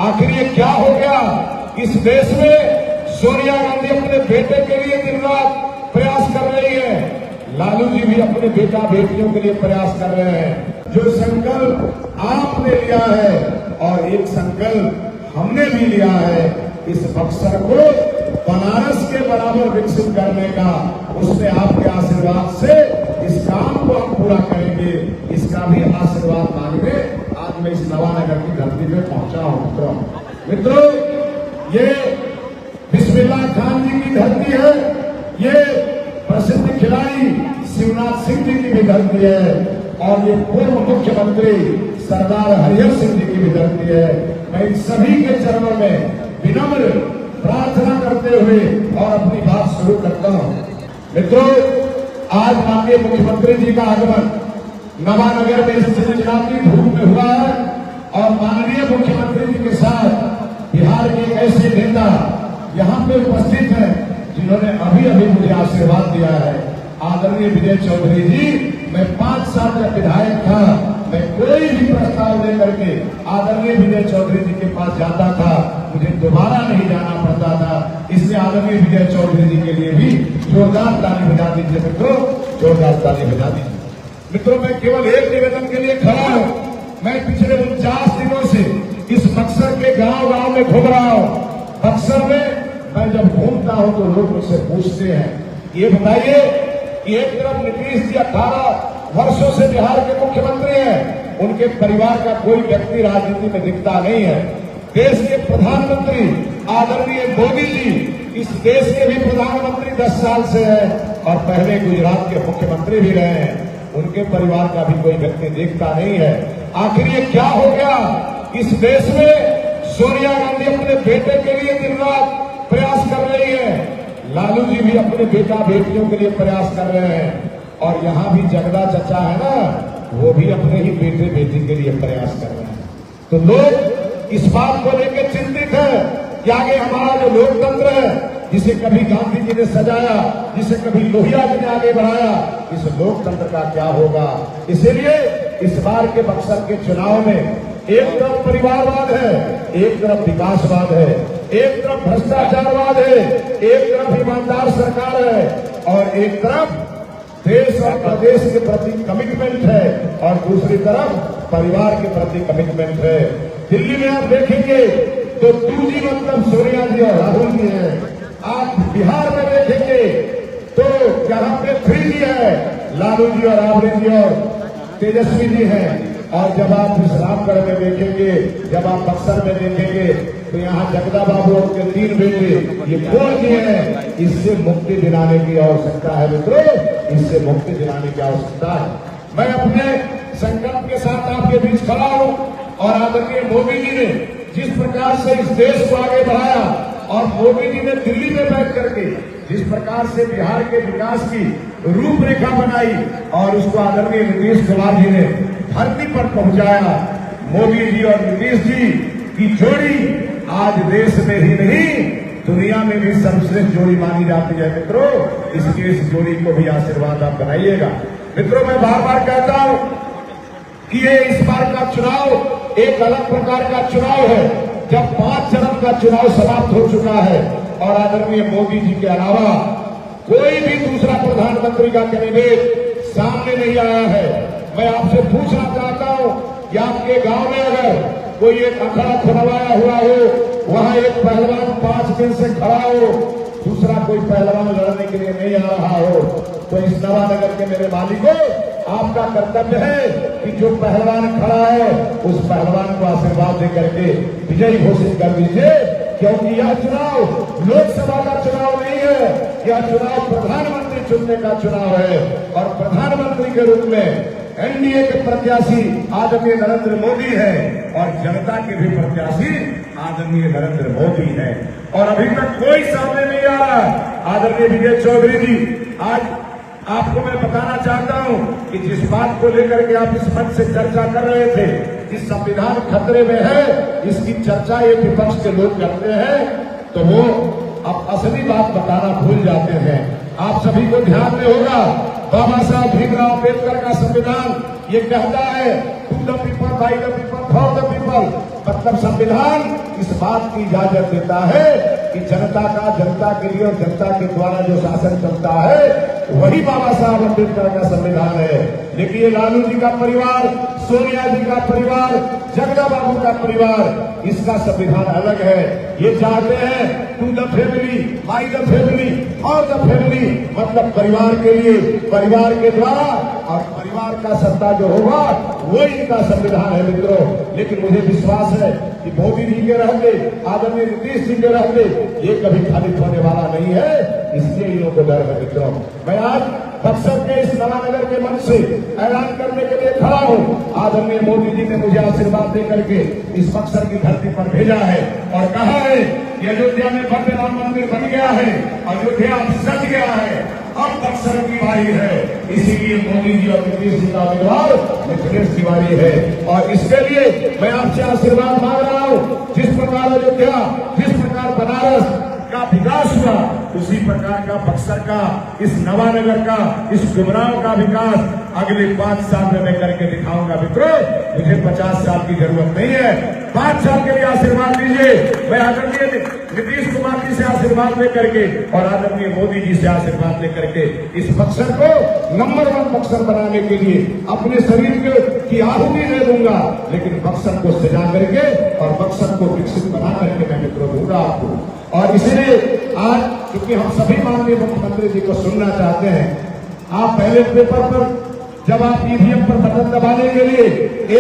आखिर ये क्या हो गया इस देश में? सोनिया गांधी अपने बेटे के लिए दिन रात प्रयास कर रही है, लालू जी भी अपने बेटा बेटियों के लिए प्रयास कर रहे हैं। जो संकल्प आपने लिया है और एक संकल्प हमने भी लिया है, इस बक्सर को बनारस के बराबर विकसित करने का, उसमें आपके आशीर्वाद से इस काम को हम पूरा करेंगे, इसका भी आशीर्वाद मांगने आज मैं इस नवानगर की धरती पे पहुंचा हूं। मित्रों, ये बिस्मिल्लाह खान जी की धरती है, ये प्रसिद्ध खिलाड़ी शिवनाथ सिंह जी की भी धरती है और ये पूर्व मुख्यमंत्री सरदार हरिहर सिंह जी की भी धरती है। मैं इन सभी के चरणों में विनम्र प्रार्थना करते हुए और अपनी बात शुरू करता हूं। मित्रों, आज माननीय मुख्यमंत्री जी का आगमन नवानगर में इस चिलचिलाती धूप में हुआ है और माननीय मुख्यमंत्री जी के साथ बिहार के एक ऐसे नेता यहाँ पे उपस्थित हैं जिन्होंने अभी अभी मुझे आशीर्वाद दिया है। आदरणीय विजय चौधरी जी, मैं 5 साल का विधायक था, मैं कोई भी प्रस्ताव लेकर के आदरणीय विजय चौधरी जी के पास जाता था, मुझे दोबारा नहीं जाना पड़ता था। इसलिए आदरणीय विजय चौधरी जी के लिए भी जोरदार ताली बजा दीजिए मित्रों, जोरदार ताली बजा दीजिए। मित्रों, मैं केवल एक निवेदन के लिए खड़ा हूं। मैं पिछले 49 दिनों से इस बक्सर के गांव गांव में घूम रहा हूं। बक्सर में मैं जब घूमता हूं तो लोग मुझसे पूछते हैं, ये बताइए कि एक तरफ नीतीश जी 18 वर्षों से बिहार के मुख्यमंत्री हैं, उनके परिवार का कोई व्यक्ति राजनीति में दिखता नहीं है। देश के प्रधानमंत्री आदरणीय मोदी जी इस देश के भी प्रधानमंत्री 10 साल से हैं और पहले गुजरात के मुख्यमंत्री भी रहे हैं, उनके परिवार का भी कोई व्यक्ति दिखता नहीं है। आखिर ये क्या हो गया इस देश में? सोनिया गांधी अपने बेटे के लिए दिन रात प्रयास कर रही है, लालू जी भी अपने बेटा बेटियों के लिए प्रयास कर रहे हैं और यहाँ भी जगदा चचा है ना, वो भी अपने ही बेटे बेटी के लिए प्रयास कर रहे हैं। तो लोग इस बात को लेकर चिंतित है कि आगे हमारा जो लोकतंत्र है, जिसे कभी गांधी जी ने सजाया, जिसे कभी लोहिया जी ने आगे बढ़ाया, इस लोकतंत्र का क्या होगा। इसीलिए इस बार के बक्सर के चुनाव में एक तरफ परिवारवाद है, एक तरफ विकासवाद है, एक तरफ भ्रष्टाचारवाद है, एक तरफ ईमानदार सरकार है और एक तरफ देश और प्रदेश के प्रति कमिटमेंट है और दूसरी तरफ परिवार के प्रति कमिटमेंट है। दिल्ली में आप देखेंगे तो 2G मतलब सोनिया जी और राहुल जी है। आप बिहार में देखेंगे तो यहाँ पे 3G है, लालू जी और राबड़ी जी और तेजस्वी जी हैं। और जब आप इस रामगढ़ में देखेंगे, जब आप बक्सर में देखेंगे तो यहाँ जगदा बाबू और उनके 3 बेटे, ये 4G हैं। इससे मुक्ति दिलाने की आवश्यकता है मित्रों, इससे मुक्ति दिलाने की आवश्यकता है। मैं अपने संकल्प के साथ आपके बीच खड़ा हूँ और आदरणीय मोदी जी ने जिस प्रकार से इस देश को आगे बढ़ाया और मोदी जी ने दिल्ली में बैठ करके जिस प्रकार से बिहार के विकास की रूपरेखा बनाई और उसको आदरणीय नीतीश कुमार जी ने धरती पर पहुंचाया, मोदी जी और नीतीश जी की जोड़ी आज देश में ही नहीं दुनिया में भी सर्वश्रेष्ठ जोड़ी मानी जाती है मित्रों। इसलिए इस जोड़ी को भी आशीर्वाद आप बनाइएगा। मित्रों, मैं बार बार कहता हूं कि ये इस बार का चुनाव एक अलग प्रकार का चुनाव है, जब 5 चरण का चुनाव समाप्त हो चुका है और आदरणीय मोदी जी के अलावा कोई भी दूसरा प्रधानमंत्री का कैंडिडेट सामने नहीं आया है। मैं आपसे पूछना चाहता हूं कि आपके गांव में अगर कोई एक अखाड़ा खुलवाया हुआ हो, वहां एक पहलवान 5 दिन से खड़ा हो, दूसरा कोई पहलवान लड़ने के लिए नहीं आ रहा हो, तो इस नवानगर के मेरे मालिकों, आपका कर्तव्य है कि जो पहलवान खड़ा है उस पहलवान को आशीर्वाद देकर के विजयी घोषित कर दीजिए, क्योंकि यह चुनाव लोकसभा का चुनाव नहीं है, यह चुनाव प्रधानमंत्री चुनने का चुनाव है और प्रधानमंत्री के रूप में एनडीए के प्रत्याशी आदरणीय नरेंद्र मोदी है और जनता के भी प्रत्याशी आदरणीय नरेंद्र मोदी है और अभी तक कोई सामने नहीं आ रहा। आदरणीय विजय चौधरी जी, आज आपको मैं बताना चाहता हूं कि जिस बात को लेकर के आप इस मंच से चर्चा कर रहे थे कि संविधान खतरे में है, इसकी चर्चा ये विपक्ष के लोग करते हैं, तो वो अब असली बात बताना भूल जाते हैं। आप सभी को ध्यान में होगा, बाबा साहब भीमराव अम्बेडकर का संविधान ये कहता है, to the people, by the people, for the people. पर मतलब संविधान इस बात की इजाजत देता है कि जनता के लिए और जनता के द्वारा जो शासन चलता है वही बाबा साहब अम्बेडकर का संविधान है। देखिए लालू जी का परिवार, सोनिया जी का परिवार, जगदा बाबू का परिवार, इसका संविधान अलग है। ये चाहते हैं to the family, by the family और द फैमिली, मतलब परिवार के लिए, परिवार के द्वारा, और परिवार का सत्ता जो होगा वो इनका संविधान है मित्रों। लेकिन मुझे विश्वास है कि मोदी जी के रहते, आदरणीय नीतीश जी के रहते, ये कभी खारिज होने वाला नहीं है, इसलिए इन लोगों को डर है मित्रों। मैं आज बक्सर के इस नवानगर के मंच से ऐलान करने के लिए खड़ा हूँ। आदरणीय मोदी जी ने मुझे आशीर्वाद देकर के इस बक्सर की धरती पर भेजा है और कहा है कि अयोध्या में भव्य राम मंदिर बन गया है, अयोध्या सज गया है, अब बक्सर की बारी है। इसीलिए मोदी जी और नीतीश जी का उम्मीदवार मिथिलेश तिवारी है और इसके लिए मैं आपसे आशीर्वाद मांग रहा हूँ। जिस प्रकार अयोध्या, जिस प्रकार बनारस का विकास हुआ, उसी प्रकार का बक्सर का, इस नवानगर का, इस गुमराह का विकास अगले 5 साल में मैं करके दिखाऊंगा मित्रों। मुझे 50 साल की जरूरत नहीं है, 5 साल के लिए आशीर्वाद दीजिए। मैं आदरणीय नीतीश कुमार जी से आशीर्वाद लेकर के और आदरणीय मोदी जी से आशीर्वाद लेकर के इस बक्सर को नंबर 1 बक्सर बनाने के लिए अपने शरीर की आहुति दे दूंगा, लेकिन बक्सर को सजा करके और बक्सर को विकसित बना करके मैं मित्रों दूंगा आपको। और इसीलिए आज क्योंकि हम सभी माननीय मुख्यमंत्री जी को सुनना चाहते हैं, आप पहले पेपर पर जब आप ईवीएम पर बटन दबाने के लिए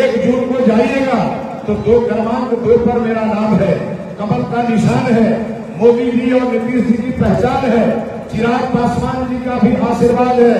1 जून को जाइएगा तो 2 क्रमांक 2 पर मेरा नाम है, कमल का निशान है, मोदी जी और नीतीश जी की पहचान है, चिराग पासवान जी का भी आशीर्वाद है,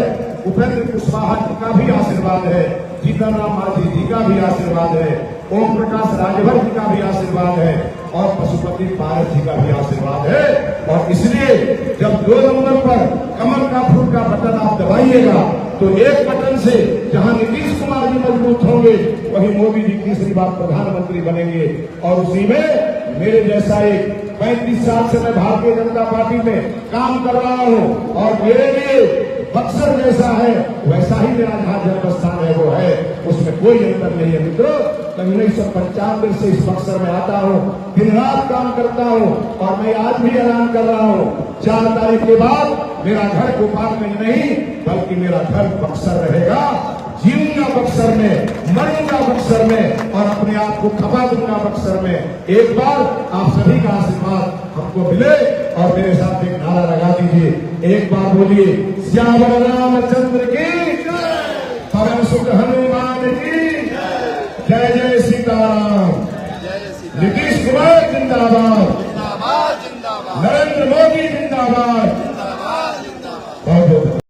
उपेंद्र कुशवाहा जी का भी आशीर्वाद है, जीतन राम मांझी जी का भी आशीर्वाद है, ओम प्रकाश राजभर जी का भी आशीर्वाद है और पशुपति पारस जी का भी आशीर्वाद है। और इसलिए जब 2 नंबर पर कमल का फूल का बटन आप दबाइएगा तो एक बटन से जहां नीतीश कुमार जी मजबूत होंगे वहीं मोदी जी तीसरी बार प्रधानमंत्री बनेंगे। और उसी में मेरे जैसा एक 35 साल से मैं भारतीय जनता पार्टी में काम कर रहा हूं और मेरे लिए बक्सर जैसा है वैसा ही मेरा जहां जन्म स्थान है वो है, उसमें कोई अंतर नहीं है मित्रों। 1995 से इस बक्सर में आता हूं, दिन रात काम करता हूं और मैं आज भी ऐलान कर रहा हूं 4 तारीख के बाद मेरा घर भोपाल में नहीं बल्कि मेरा घर बक्सर रहेगा। जीऊंगा बक्सर में, मरूंगा बक्सर में और अपने आप को खपा दूंगा बक्सर में। एक बार आप सभी का आशीर्वाद हमको मिले और मेरे साथ एक नारा लगा दीजिए, एक बार बोलिए, श्यावर रामचंद्र की पवन सुख हनुमान की जय जय सीताराम। नीतीश कुमार जिंदाबाद, नरेंद्र मोदी जिंदाबाद।